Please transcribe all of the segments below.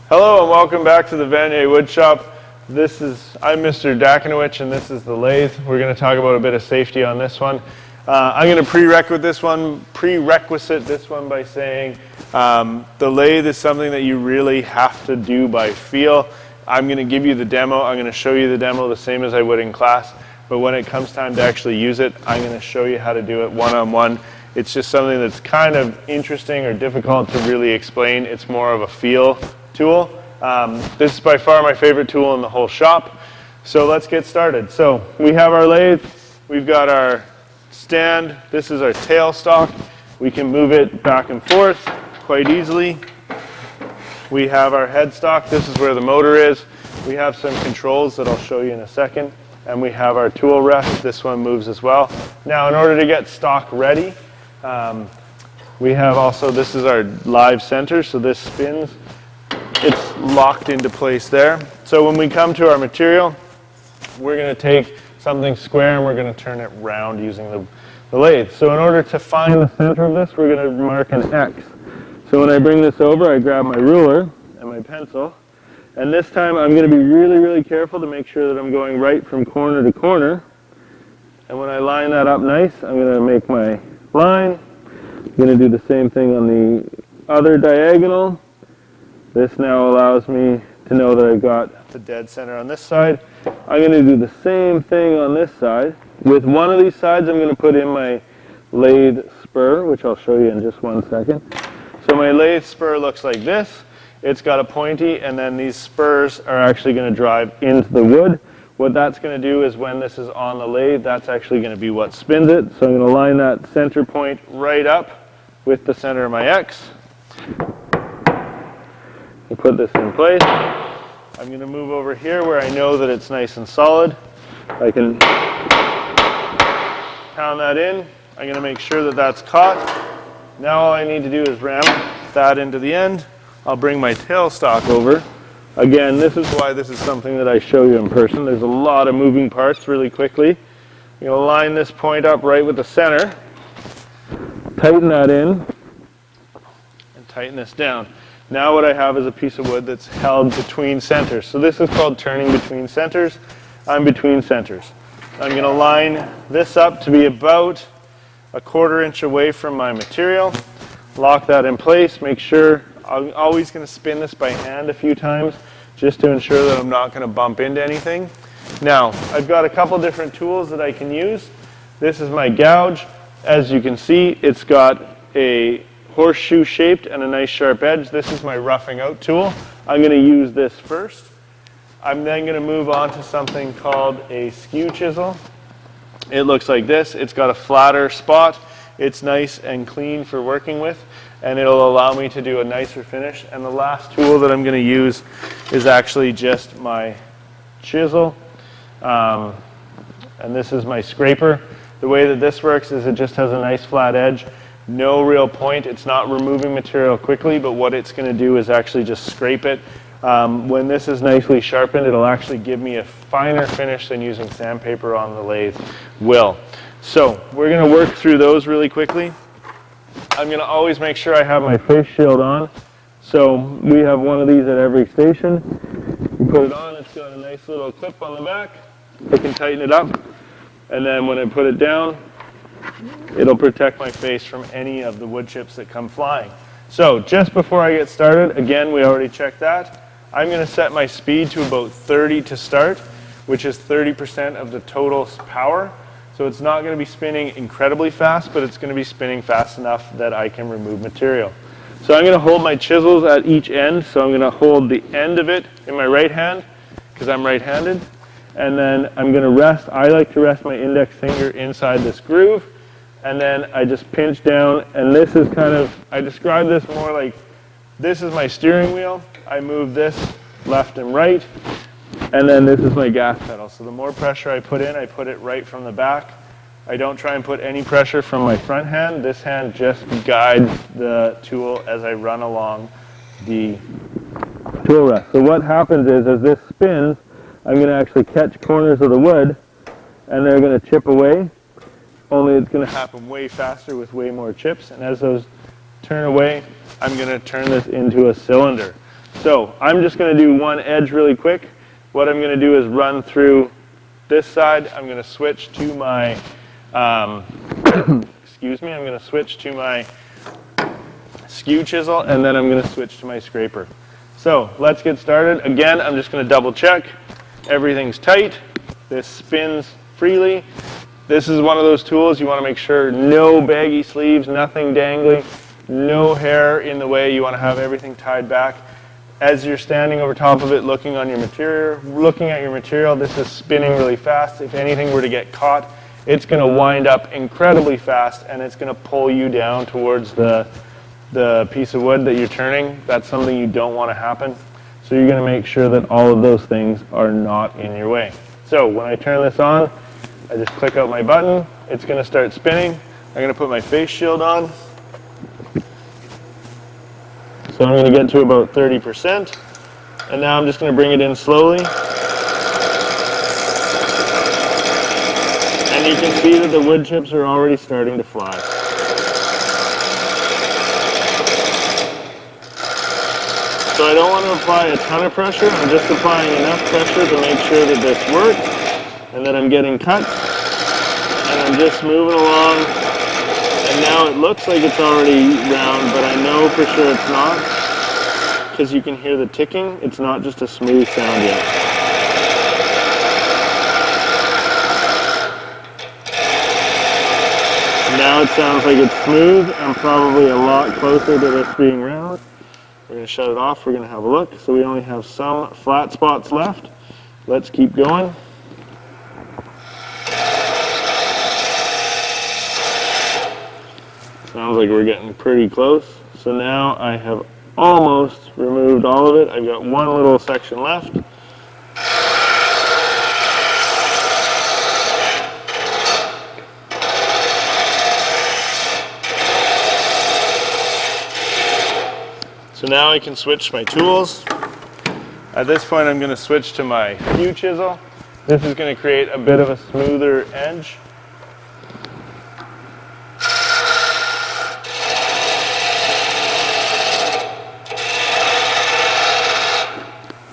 Hello and welcome back to the Vanier Woodshop. I'm Mr. Dakinowicz and this is the lathe. We're going to talk about a bit of safety on this one. I'm going to prerequisite this one by saying the lathe is something that you really have to do by feel. I'm going to give you the demo. I'm going to show you the demo the same as I would in class. But when it comes time to actually use it, I'm going to show you how to do it one-on-one. It's just something that's kind of interesting or difficult to really explain. It's more of a feel tool. This is by far my favorite tool in the whole shop. So let's get started. So we have our lathe. We've got our stand. This is our tail stock. We can move it back and forth quite easily. We have our headstock. This is where the motor is. We have some controls that I'll show you in a second. And we have our tool rest. This one moves as well. Now in order to get stock ready, we have also, this is our live center. So this spins. It's locked into place there. So when we come to our material, we're going to take something square and we're going to turn it round using the lathe. So in order to find the center of this, we're going to mark an X. So when I bring this over, I grab my ruler and my pencil. And this time I'm going to be really, really careful to make sure that I'm going right from corner to corner. And when I line that up nice, I'm going to make my line. I'm going to do the same thing on the other diagonal. This now allows me to know that I've got the dead center on this side. I'm going to do the same thing on this side. With one of these sides, I'm going to put in my lathe spur, which I'll show you in just one second. So my lathe spur looks like this. It's got a pointy, and then these spurs are actually going to drive into the wood. What that's going to do is when this is on the lathe, that's actually going to be what spins it. So I'm going to line that center point right up with the center of my X. I put this in place. I'm going to move over here where I know that it's nice and solid. I can pound that in. I'm going to make sure that that's caught. Now all I need to do is ram that into the end. I'll bring my tailstock over. Again, this is why this is something that I show you in person. There's a lot of moving parts really quickly. I'm going to line this point up right with the center. Tighten that in. And tighten this down. Now what I have is a piece of wood that's held between centers. So this is called turning between centers. I'm between centers. I'm going to line this up to be about a 1/4 inch away from my material. Lock that in place. Make sure, I'm always going to spin this by hand a few times just to ensure that I'm not going to bump into anything. Now, I've got a couple different tools that I can use. This is my gouge. As you can see, it's got a horseshoe shaped and a nice sharp edge. This is my roughing out tool. I'm going to use this first. I'm then going to move on to something called a skew chisel. It looks like this. It's got a flatter spot. It's nice and clean for working with, and it'll allow me to do a nicer finish. And the last tool that I'm going to use is actually just my chisel. And this is my scraper. The way that this works is it just has a nice flat edge. No real point. It's not removing material quickly, but what it's going to do is actually just scrape it. When this is nicely sharpened, it'll actually give me a finer finish than using sandpaper on the lathe will. So we're going to work through those really quickly. I'm going to always make sure I have my face shield on. So we have one of these at every station. You put it on, it's got a nice little clip on the back. I can tighten it up, and then when I put it down, it'll protect my face from any of the wood chips that come flying. So just before I get started, again, we already checked that. I'm going to set my speed to about 30 to start, which is 30% of the total power. So it's not going to be spinning incredibly fast, but it's going to be spinning fast enough that I can remove material. So I'm going to hold my chisels at each end. So I'm going to hold the end of it in my right hand, because I'm right-handed. And then I'm going to rest, I like to rest my index finger inside this groove. And then I just pinch down, and this is kind of, I describe this more like, this is my steering wheel. I move this left and right, and then this is my gas pedal. So the more pressure I put in, I put it right from the back. I don't try and put any pressure from my front hand. This hand just guides the tool as I run along the tool rest. So what happens is, as this spins, I'm going to actually catch corners of the wood, and they're going to chip away. Only it's going to happen way faster with way more chips, and as those turn away, I'm going to turn this into a cylinder. So I'm just going to do one edge really quick. What I'm going to do is run through this side. I'm going to switch to my, excuse me, I'm going to switch to my Skew Chisel, and then I'm going to switch to my scraper. So let's get started. Again, I'm just going to double check. Everything's tight. This spins freely. This is one of those tools you want to make sure no baggy sleeves, nothing dangling, no hair in the way. You want to have everything tied back. As you're standing over top of it, looking at your material, this is spinning really fast. If anything were to get caught, it's going to wind up incredibly fast, and it's going to pull you down towards the piece of wood that you're turning. That's something you don't want to happen. So you're going to make sure that all of those things are not in your way. So when I turn this on, I just click out my button. It's going to start spinning. I'm going to put my face shield on. So I'm going to get to about 30%, and now I'm just going to bring it in slowly. And you can see that the wood chips are already starting to fly. So I don't want to apply a ton of pressure. I'm just applying enough pressure to make sure that this works and that I'm getting cuts. And I'm just moving along. And now it looks like it's already round, but I know for sure it's not, because you can hear the ticking. It's not just a smooth sound yet. Now it sounds like it's smooth and probably a lot closer to this being round. We're going to shut it off. We're going to have a look. So we only have some flat spots left. Let's keep going. Sounds like we're getting pretty close. So now I have almost removed all of it. I've got one little section left. So now I can switch my tools. At this point I'm going to switch to my Skew Chisel. This is going to create a bit of a smoother edge.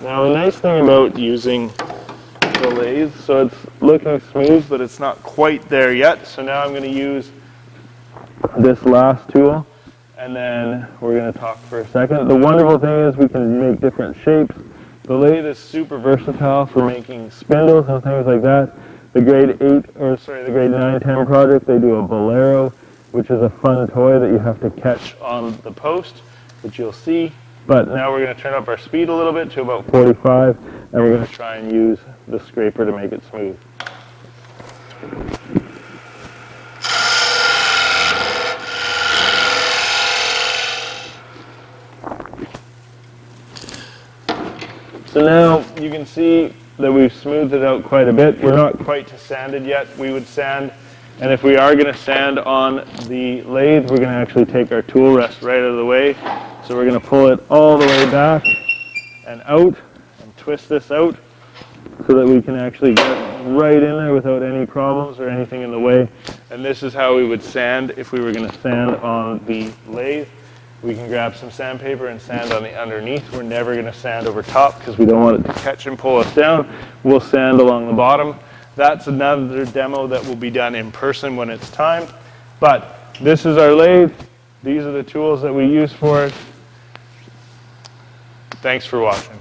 Now the nice thing about using the lathe, so it's looking smooth, but it's not quite there yet. So now I'm going to use this last tool, and then we're going to talk for a second. The wonderful thing is we can make different shapes. The lathe is super versatile for making spindles and things like that. The grade 9-10 project, they do a bolero, which is a fun toy that you have to catch on the post, which you'll see. But now we're going to turn up our speed a little bit to about 45, and we're going to try and use the scraper to make it smooth. So now you can see that we've smoothed it out quite a bit. We're not quite to sanded yet. We would sand, and if we are going to sand on the lathe, we're going to actually take our tool rest right out of the way. So we're going to pull it all the way back and out and twist this out so that we can actually get right in there without any problems or anything in the way. And this is how we would sand if we were going to sand on the lathe. We can grab some sandpaper and sand on the underneath. We're never going to sand over top because we don't want it to catch and pull us down. We'll sand along the bottom. That's another demo that will be done in person when it's time. But this is our lathe. These are the tools that we use for it. Thanks for watching.